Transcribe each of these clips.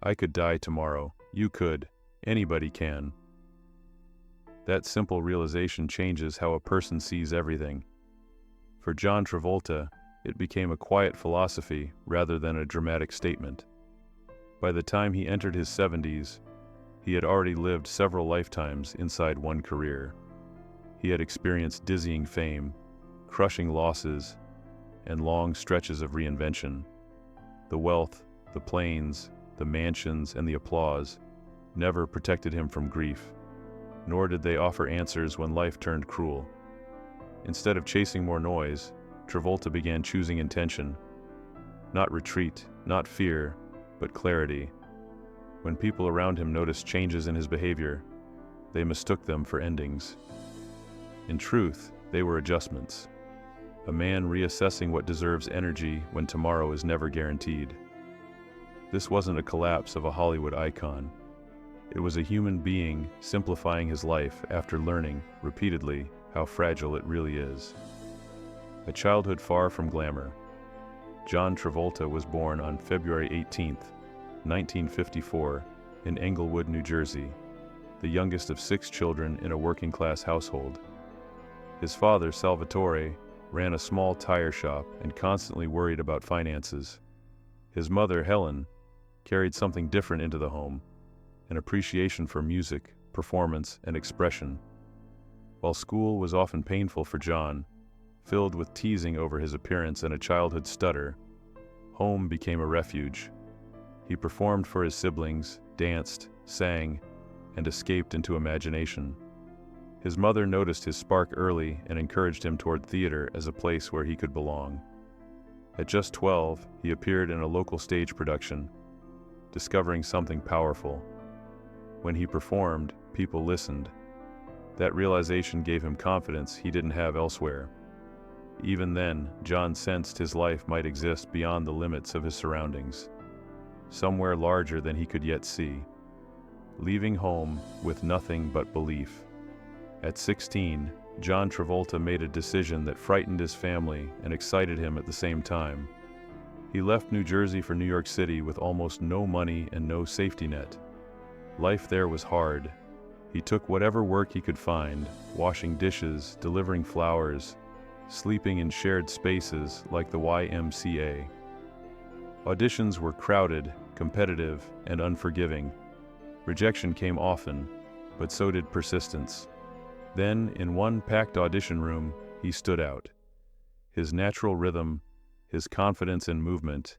I could die tomorrow. You could. Anybody can. That simple realization changes how a person sees everything. For John Travolta, it became a quiet philosophy rather than a dramatic statement. By the time he entered his 70s, he had already lived several lifetimes inside one career. He had experienced dizzying fame, crushing losses, and long stretches of reinvention. The wealth, the planes, the mansions, and the applause never protected him from grief, nor did they offer answers when life turned cruel. Instead of chasing more noise, Travolta began choosing intention. Not retreat, not fear, but clarity. When people around him noticed changes in his behavior, they mistook them for endings. In truth, they were adjustments. A man reassessing what deserves energy when tomorrow is never guaranteed. This wasn't a collapse of a Hollywood icon. It was a human being simplifying his life after learning, repeatedly, how fragile it really is. A childhood far from glamour. John Travolta was born on February 18, 1954, in Englewood, New Jersey, the youngest of 6 children in a working-class household. His father, Salvatore, ran a small tire shop and constantly worried about finances. His mother, Helen, carried something different into the home, an appreciation for music, performance, and expression. While school was often painful for John, filled with teasing over his appearance and a childhood stutter, home became a refuge. He performed for his siblings, danced, sang, and escaped into imagination. His mother noticed his spark early and encouraged him toward theater as a place where he could belong. At just 12, he appeared in a local stage production, discovering something powerful. When he performed, people listened. That realization gave him confidence he didn't have elsewhere. Even then, John sensed his life might exist beyond the limits of his surroundings, somewhere larger than he could yet see. Leaving home with nothing but belief. At 16, John Travolta made a decision that frightened his family and excited him at the same time. He left New Jersey for New York City with almost no money and no safety net. Life there was hard. He took whatever work he could find, washing dishes, delivering flowers, sleeping in shared spaces like the YMCA. Auditions were crowded, competitive, and unforgiving. Rejection came often, but so did persistence. Then, in one packed audition room, he stood out. His natural rhythm, his confidence in movement,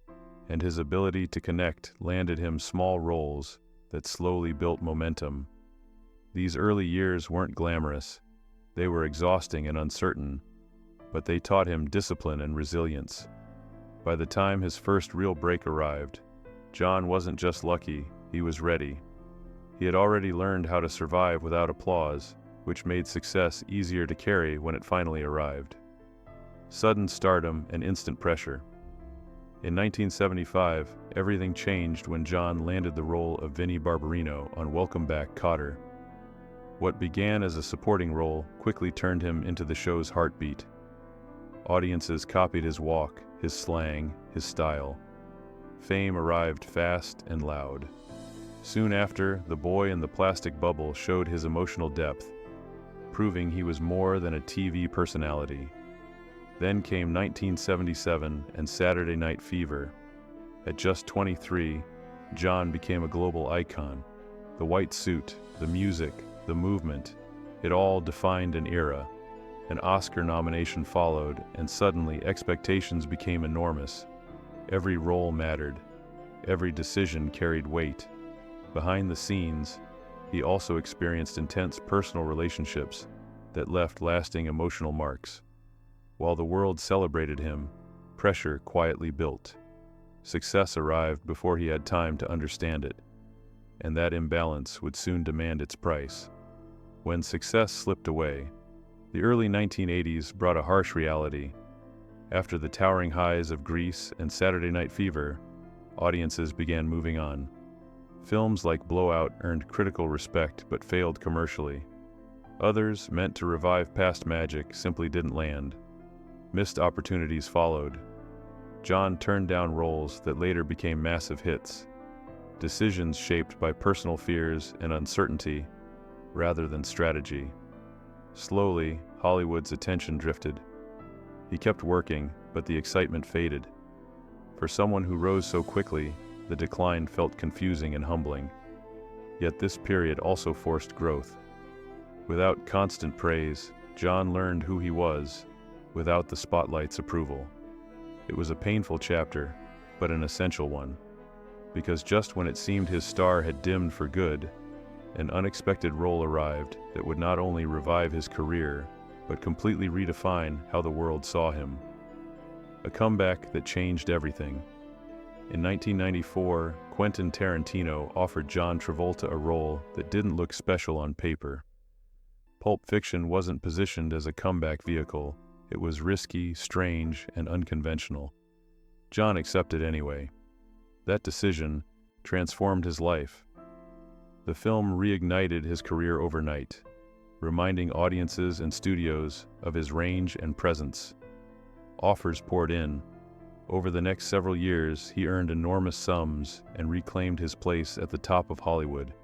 and his ability to connect landed him small roles that slowly built momentum. These early years weren't glamorous. They were exhausting and uncertain, but they taught him discipline and resilience. By the time his first real break arrived, John wasn't just lucky, he was ready. He had already learned how to survive without applause, which made success easier to carry when it finally arrived. Sudden stardom and instant pressure. In 1975, everything changed when John landed the role of Vinnie Barbarino on Welcome Back, Kotter. What began as a supporting role quickly turned him into the show's heartbeat. Audiences copied his walk, his slang, his style. Fame arrived fast and loud. Soon after, the boy in the plastic bubble showed his emotional depth, proving he was more than a TV personality. Then came 1977 and Saturday Night Fever. At just 23, John became a global icon. The white suit, the music, the movement, it all defined an era. An Oscar nomination followed, and suddenly expectations became enormous. Every role mattered. Every decision carried weight. Behind the scenes, he also experienced intense personal relationships that left lasting emotional marks. While the world celebrated him, pressure quietly built. Success arrived before he had time to understand it, and that imbalance would soon demand its price. When success slipped away, the early 1980s brought a harsh reality. After the towering highs of Grease and Saturday Night Fever, audiences began moving on. Films like Blowout earned critical respect but failed commercially. Others, meant to revive past magic, simply didn't land. Missed opportunities followed. John turned down roles that later became massive hits. decisions shaped by personal fears and uncertainty rather than strategy. Slowly, Hollywood's attention drifted. He kept working, but the excitement faded. For someone who rose so quickly, the decline felt confusing and humbling. Yet this period also forced growth. Without constant praise, John learned who he was, without the spotlight's approval. It was a painful chapter, but an essential one, because just when it seemed his star had dimmed for good, an unexpected role arrived that would not only revive his career, but completely redefine how the world saw him. A comeback that changed everything. In 1994, Quentin Tarantino offered John Travolta a role that didn't look special on paper. Pulp Fiction wasn't positioned as a comeback vehicle. It was risky, strange, and unconventional. John accepted anyway. That decision transformed his life. The film reignited his career overnight, reminding audiences and studios of his range and presence. Offers poured in. Over the next several years, he earned enormous sums and reclaimed his place at the top of Hollywood.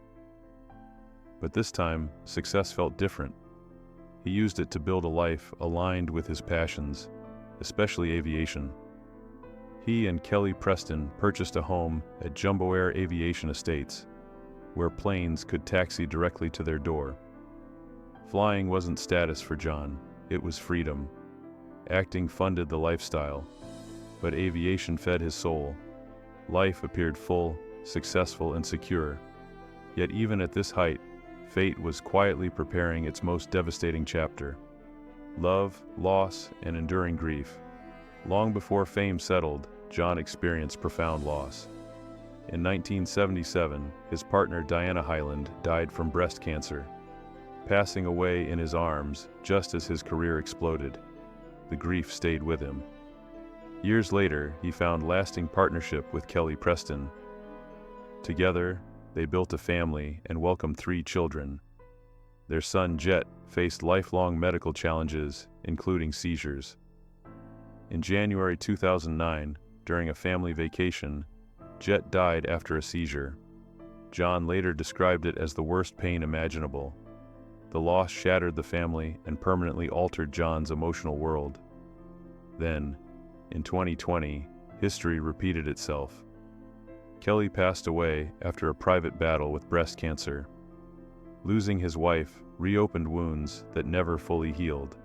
But this time, success felt different. He used it to build a life aligned with his passions, especially aviation. He and Kelly Preston purchased a home at Jumbo Air Aviation Estates, where planes could taxi directly to their door. Flying wasn't status for John, it was freedom. Acting funded the lifestyle, but aviation fed his soul. Life appeared full, successful, and secure. Yet even at this height, fate was quietly preparing its most devastating chapter. Love, loss, and enduring grief. Long before fame settled, John experienced profound loss. In 1977, his partner Diana Hyland died from breast cancer, passing away in his arms just as his career exploded. The grief stayed with him. Years later, he found lasting partnership with Kelly Preston. Together, they built a family and welcomed 3 children. Their son Jett faced lifelong medical challenges, including seizures. In January 2009, during a family vacation, Jett died after a seizure. John later described it as the worst pain imaginable. The loss shattered the family and permanently altered John's emotional world. Then, in 2020, history repeated itself. Kelly passed away after a private battle with breast cancer. Losing his wife reopened wounds that never fully healed.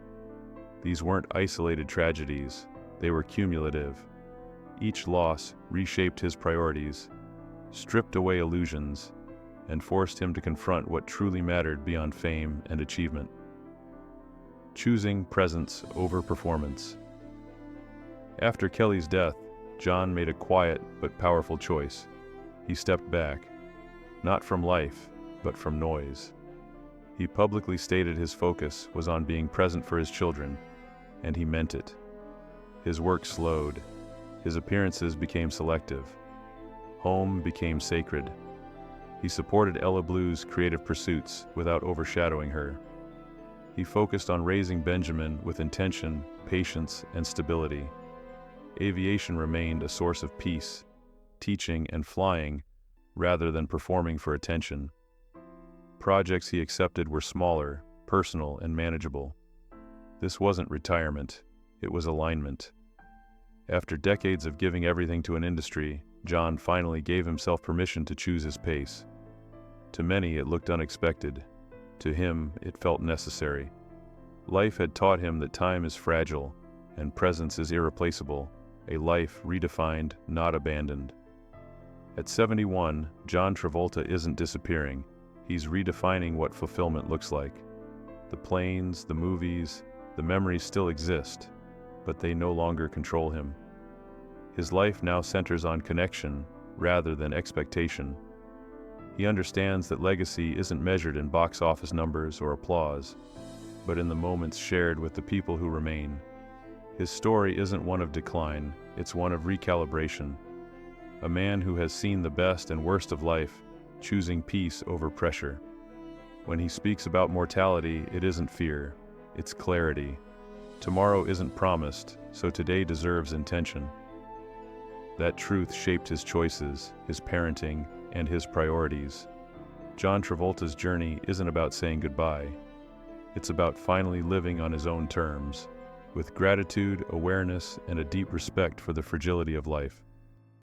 These weren't isolated tragedies, they were cumulative. Each loss reshaped his priorities, stripped away illusions, and forced him to confront what truly mattered beyond fame and achievement. Choosing presence over performance. After Kelly's death, John made a quiet but powerful choice. He stepped back, not from life, but from noise. He publicly stated his focus was on being present for his children, and he meant it. His work slowed. His appearances became selective. Home became sacred. He supported Ella Blue's creative pursuits without overshadowing her. He focused on raising Benjamin with intention, patience, and stability. Aviation remained a source of peace, teaching and flying, rather than performing for attention. Projects he accepted were smaller, personal, and manageable. This wasn't retirement, it was alignment. After decades of giving everything to an industry, John finally gave himself permission to choose his pace. To many, it looked unexpected. To him, it felt necessary. Life had taught him that time is fragile, and presence is irreplaceable, a life redefined, not abandoned. At 71, John Travolta isn't disappearing. He's redefining what fulfillment looks like. The planes, the movies, the memories still exist, but they no longer control him. His life now centers on connection rather than expectation. He understands that legacy isn't measured in box office numbers or applause, but in the moments shared with the people who remain. His story isn't one of decline, it's one of recalibration. A man who has seen the best and worst of life, choosing peace over pressure. When he speaks about mortality, it isn't fear, it's clarity. Tomorrow isn't promised, so today deserves intention. That truth shaped his choices, his parenting, and his priorities. John Travolta's journey isn't about saying goodbye. It's about finally living on his own terms, with gratitude, awareness, and a deep respect for the fragility of life.